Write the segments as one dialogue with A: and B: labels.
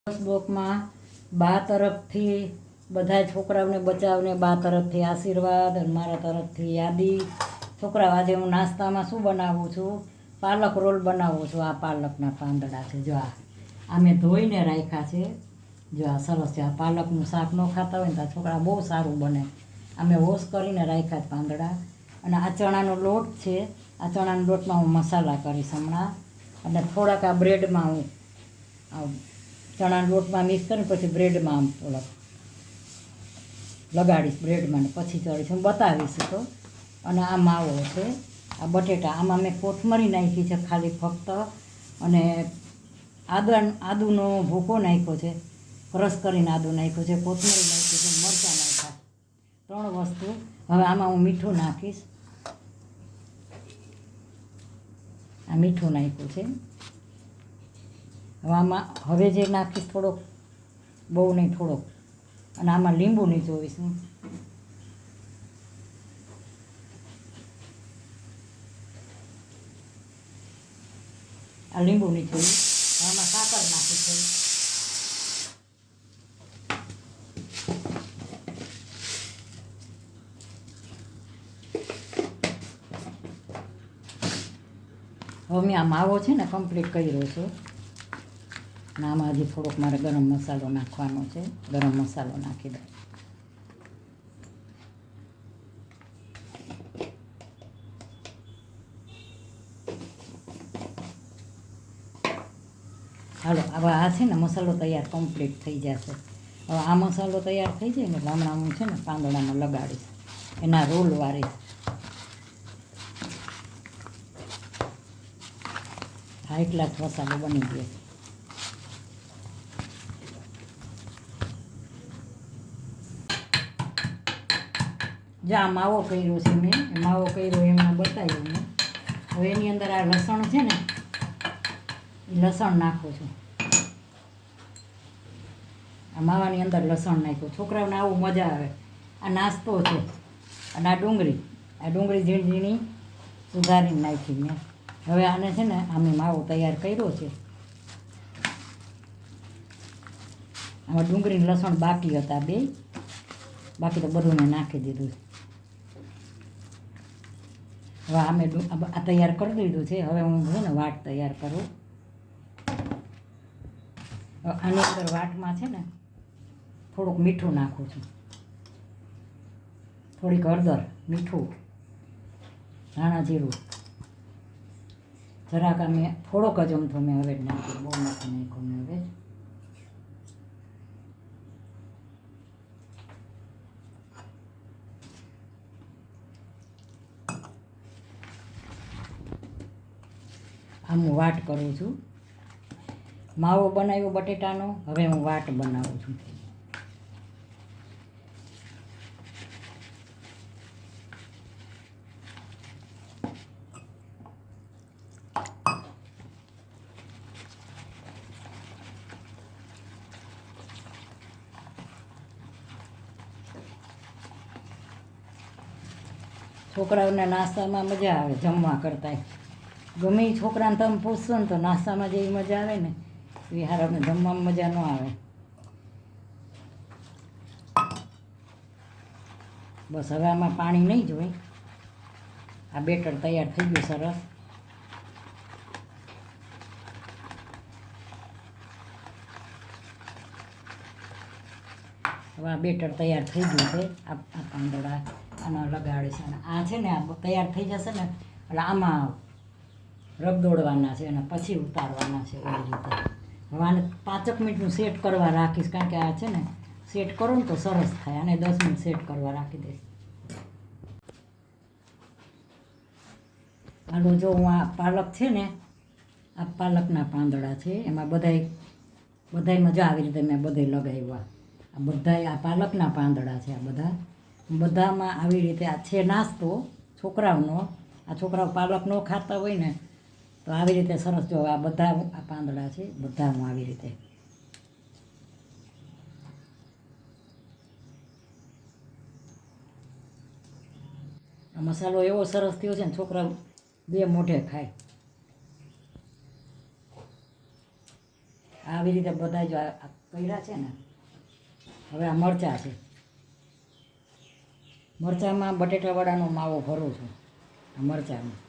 A: શ્લોકમાં બા તરફથી બધા છોકરાઓને બચાવને બા તરફથી આશીર્વાદ અને મારા તરફથી યાદી. છોકરાઓ આજે હું નાસ્તામાં શું બનાવું છું? પાલક રોલ બનાવું છું. આ પાલકના પાંદડા છે. જો આ મેં ધોઈને રાખ્યા છે. જો આ સરસ છે. આ પાલકનું શાક ન ખાતા હોય ને તો આ છોકરા બહુ સારું બને. અમે વોશ કરીને રાખ્યા જ પાંદડા. અને આ ચણાનો લોટ છે. આ ચણાના લોટમાં હું મસાલા કરીશ હમણાં. અને થોડાક આ બ્રેડમાં હું ચણાના લોટમાં મિક્સ કરીને પછી બ્રેડમાં આમ થોડાક લગાડીશ બ્રેડમાં ને પછી ચડીશ. હું બતાવીશ તો. અને આ માવો છે. આ બટેટા આમાં મેં કોથમરી નાખી છે ખાલી ફક્ત. અને આદુનો ભૂકો નાખ્યો છે. ક્રશ કરીને આદુ નાખ્યું છે. કોથમરી નાખી છે. મરચાં નાખ્યા. 3 વસ્તુ. હવે આમાં હું મીઠું નાખીશ. આ મીઠું નાખ્યું છે. હવે આમાં હવે જે નાખીશ થોડોક, બહુ નહીં થોડોક. અને આમાં લીંબુ નીચોવીશ હું. આ લીંબુ નીચોવીશ. આમાં સાકર નાખી છે. હવે મેં આ માવો છે ને કમ્પ્લીટ કર્યો છે. અને આમાં હજી થોડોક મારે ગરમ મસાલો નાખવાનો છે. ગરમ મસાલો નાખી દઉં. હાલો હવે આ છે ને મસાલો તૈયાર કમ્પ્લીટ થઈ જશે. હવે આ મસાલો તૈયાર થઈ જાય ને એટલે હમણાં હું છે ને પાંદડામાં લગાડીશ. એના રોલ વાળીશ. હા એટલા જ મસાલો બની ગયો. જા માવો કર્યો છે મેં. માવો કર્યો એમાં બતાવ્યું મેં. હવે એની અંદર આ લસણ છે ને, એ લસણ નાખું છું. આ માવાની અંદર લસણ નાખ્યું. છોકરાઓને આવું મજા આવે. આ નાસ્તો છે. અને આ ડુંગળી ઝીણી ઝીણી સુધારીને નાખી મેં. હવે આને છે ને આમે માવો તૈયાર કર્યો છે. આમાં ડુંગળી લસણ બાકી હતા બે. બાકી તો બધું મેં નાખી દીધું. હવે આમે આ તૈયાર કરી દીધું છે. હવે હું છે ને વાટ તૈયાર કરું. આની અંદર વાટમાં છે ને થોડુંક મીઠું નાખું છું. થોડીક હળદર, મીઠું, ધાણા જીરું. જરાક અમે થોડોક જ અમથો મેં હવે નાખ્યું. બહુ નથી નાખ્યું મેં હવે. આમ હું વાટ કરું છું. માવો બનાવ્યો બટેટાનો. હવે હું વાટ બનાવું છું. છોકરાઓને નાસ્તામાં મજા આવે જમવા કરતાં. ગમે એ છોકરાને તમે પૂછશો ને તો નાસ્તામાં જેવી મજા આવે ને એ હારાને જમવામાં મજા ન આવે. બસ હવે આમાં પાણી નહીં જોઈએ. આ બેટર તૈયાર થઈ ગયું સરસ. હવે આ બેટર તૈયાર થઈ ગયું છે. આ પાંદડા આમાં લગાડીશ. અને આ છે ને આ તૈયાર થઈ જશે ને એટલે આમાં રગદોડવાના છે અને પછી ઉતારવાના છે એવી રીતે. હવે આને 5 મિનિટનું સેટ કરવા રાખીશ. કારણ કે આ છે ને સેટ કરું ને તો સરસ થાય. અને 10 મિનિટ સેટ કરવા રાખી દઈશ. હાલો જો હું આ પાલક છે ને, આ પાલકના પાંદડા છે. એમાં બધાય મજા આવી રીતે મેં બધે લગાવ્યા. આ બધાય આ પાલકના પાંદડા છે. આ બધામાં આવી રીતે આ છે નાસ્તો છોકરાઓનો. આ છોકરાઓ પાલક ન ખાતા હોય ને તો આવી રીતે સરસ. જો આ બધા આ પાંદડા છે બધામાં આવી રીતે. આ મસાલો એવો સરસ થયો છે ને છોકરાઓ 2 મોઢે ખાય. આવી રીતે બધા જો આ કર્યા છે ને. હવે આ મરચાં છે. મરચાંમાં બટેટાવડાનો માવો ભરું છું. આ મરચાંમાં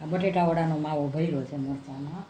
A: આ બટેટાવડાનો માવો ભર્યો છે મરચાંમાં.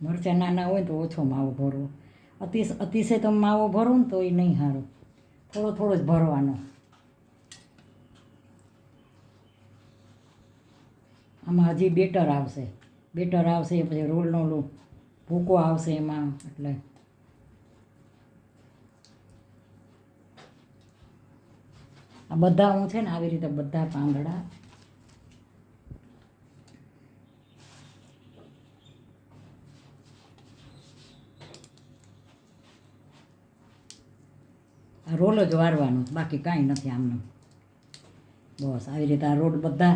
A: મરચાં નાના હોય તો ઓછો માવો ભરવો. અતિશય તમે માવો ભરો ને તો એ નહીં સારું. થોડો થોડો જ ભરવાનો. આમાં હજી બેટર આવશે. પછી રોલનો ભૂકો આવશે એમાં. એટલે આ બધા હું છે ને આવી રીતે બધા પાંદડા આ રોલ જ વારવાનો, બાકી કાંઈ નથી આમનું. બસ આવી રીતે આ રોલ બધા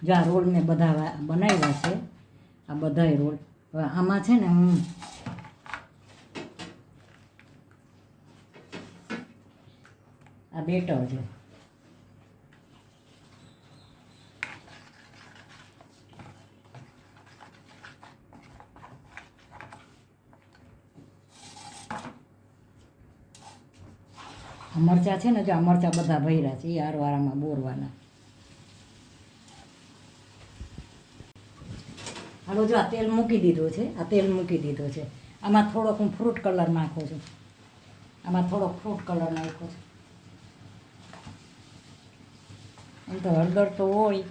A: જો આ રોલ મેં બધા બનાવ્યા છે. આ બધાય રોલ. હવે આમાં છે ને હું આ બેટર છે. આ મરચાં છે ને જો આ મરચાં બધા ભર્યા છે એ હારવારામાં બોરવાના. હાલો જો આ તેલ મૂકી દીધું છે. આમાં થોડોક હું ફ્રૂટ કલર નાખું છું. નાખ્યો છે. એમ તો હળદર તો હોય.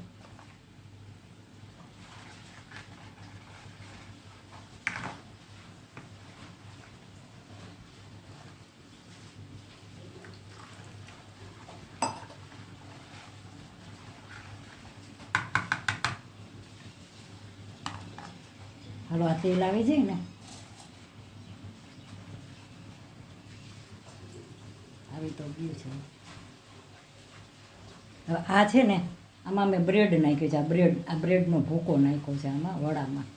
A: હાલો આ તેલ આવી જાય ને આવી તો ગયું છે. હવે આ છે ને આમાં મેં બ્રેડ નાખ્યું છે. આ બ્રેડનો ભૂકો નાખ્યો છે આમાં વડામાં.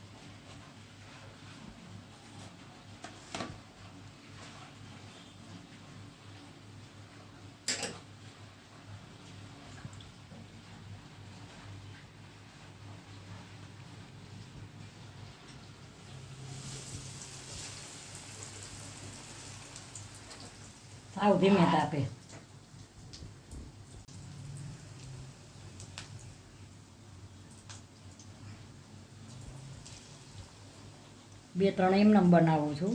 A: સાવ ધીમે તાપે. બે ત્રણ એમને બનાવું છું.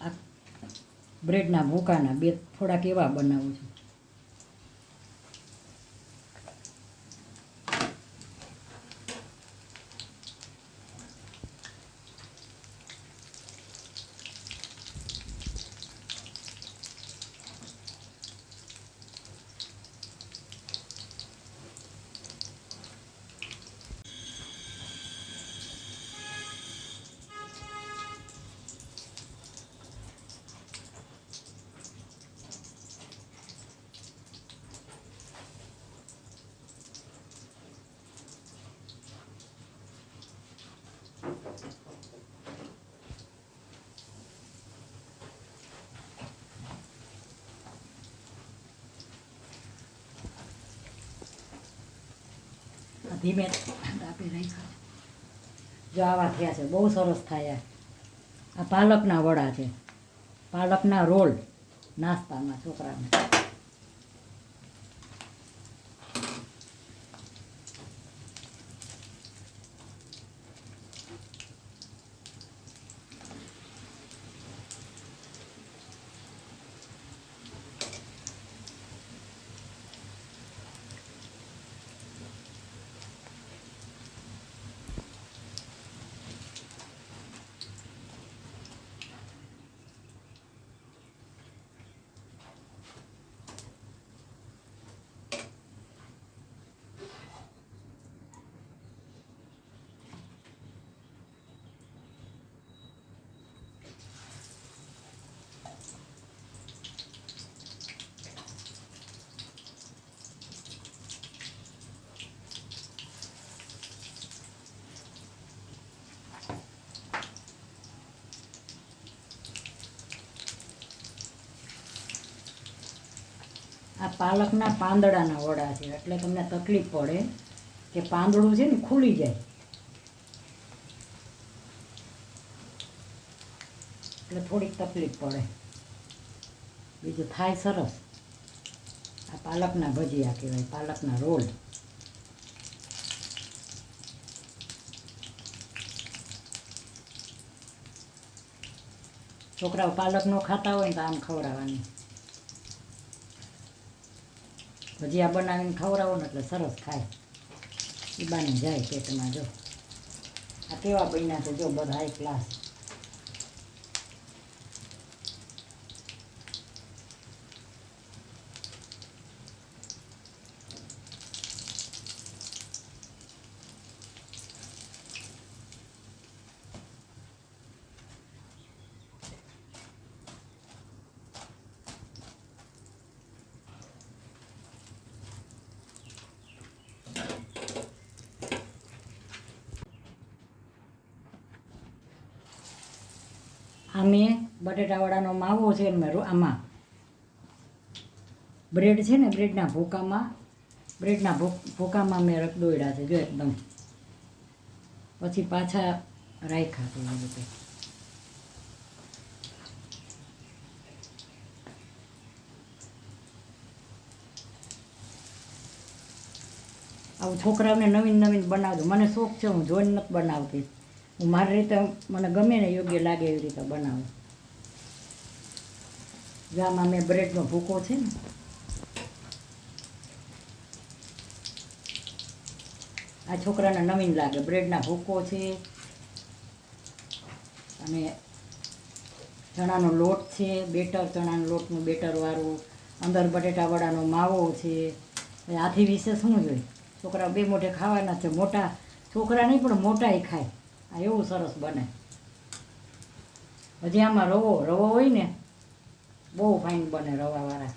A: આ બ્રેડના ભૂકાના બે થોડાક એવા બનાવું છું. ધીમે આપી રાખ્યા. જો આવા થયા છે, બહુ સરસ થયા. આ પાલકના વડા છે, પાલકના રોલ નાસ્તામાં છોકરાને. પાલકના પાંદડાના વડા છે, એટલે તમને તકલીફ પડે કે પાંદડું છે ને ખુલી જાય, એટલે થોડીક તકલીફ પડે. બીજું થાય સરસ. આ પાલકના ભજીયા કહેવાય, પાલકના રોલ. છોકરાઓ પાલક ન ખાતા હોય ને તો આમ ખવડાવવાની. ભજીયા બનાવીને ખવડાવો ને એટલે સરસ ખાય, એ બાને જાય પેટમાં. જો આ કેવા બન્યા છે, જો બધા હાઈ ક્લાસ. આ મેં બટેટાવાળાનો માવો છે ને આમાં બ્રેડ છે ને, બ્રેડના ભૂકામાં મેં રખ દોડ્યા છે, જો એકદમ. પછી પાછા રાખ્યા છે એ રીતે. આવું છોકરાઓને નવીન નવીન બનાવજો. મને શોખ છે, હું જોઈને નથી બનાવતી. હું મારી રીતે મને ગમે ને યોગ્ય લાગે એવી રીતે બનાવું. જો આમાં મેં બ્રેડનો ભૂકો છે ને, આ છોકરાને નવીન લાગે. બ્રેડના ભૂકો છે અને ચણાનો લોટ છે, બેટર, ચણાના લોટનું બેટરવાળું. અંદર બટેટા વડાનો માવો છે. આથી વિશે શું જોઈએ, છોકરા બે મોઢે ખાવાના છે. મોટા છોકરા નહીં પણ મોટાય ખાય. આ એવું સરસ બને. હજી આમાં રવો હોય ને, બહુ ફાઇન બને રવાવાળા.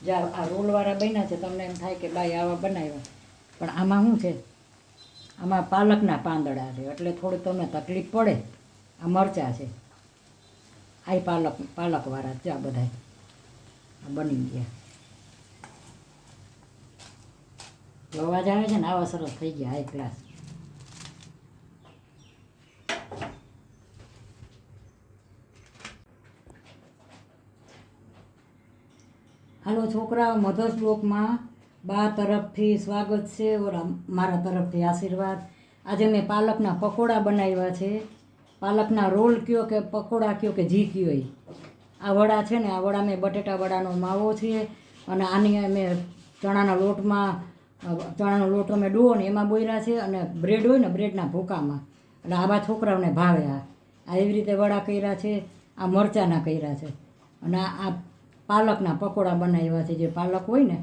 A: જ્યાં આ રોલવાળા બન્યા છે, તમને એમ થાય કે બાઈ આવા બનાવ્યા, પણ આમાં શું છે, આમાં પાલકના પાંદડા છે, એટલે થોડી તમને તકલીફ પડે. આ મરચાં છે, આ પાલકવાળા છે. આ બધા આ બની ગયા. અવાજ આવે છે ને, આવા સરસ થઈ ગયા, હાઈ ક્લાસ. હાલો છોકરાઓ, મધર્સ બ્લોકમાં બા તરફથી સ્વાગત છે, ઓર મારા તરફથી આશીર્વાદ. આજે મેં પાલકના પકોડા બનાવ્યા છે. પાલકના રોલ કયો કે પકોડા કયો કે જી કયો એ. આ વડા છે ને, આ વડા મેં બટેટા વડાનો માવો છે, અને આની મેં ચણાનો લોટ અમે ડુઓ ને એમાં બોર્યા છે, અને બ્રેડ હોય ને, બ્રેડના ભૂકામાં. એટલે આવા છોકરાઓને ભાવે. આ એવી રીતે વડા કર્યા છે. આ મરચાંના કર્યા છે, અને આ પાલકના પકોડા બનાવ્યા છે, જે પાલક હોય ને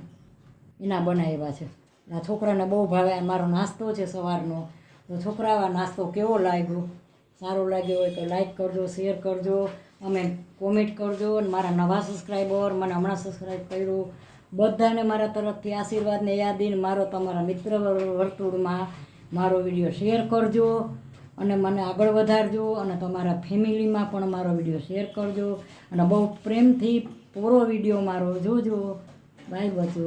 A: એના બનાવ્યા છે. આ છોકરાને બહુ ભાવે. મારો નાસ્તો છે સવારનો. તો છોકરાઓ, આ નાસ્તો કેવો લાગ્યો? સારો લાગ્યો હોય તો લાઈક કરજો, શેર કરજો, અમે કોમેન્ટ કરજો. અને મારા નવા સબસ્ક્રાઈબર, મને હમણાં સબસ્ક્રાઈબ કર્યું, બધાને મારા તરફથી આશીર્વાદને યાદીને મારો તમારા મિત્ર વર્તુળમાં મારો વિડીયો શેર કરજો, અને મને આગળ વધારજો, અને તમારા ફેમિલીમાં પણ મારો વિડીયો શેર કરજો, અને બહુ પ્રેમથી પૂરો વિડીયો મારો જોજો. બાય બચો.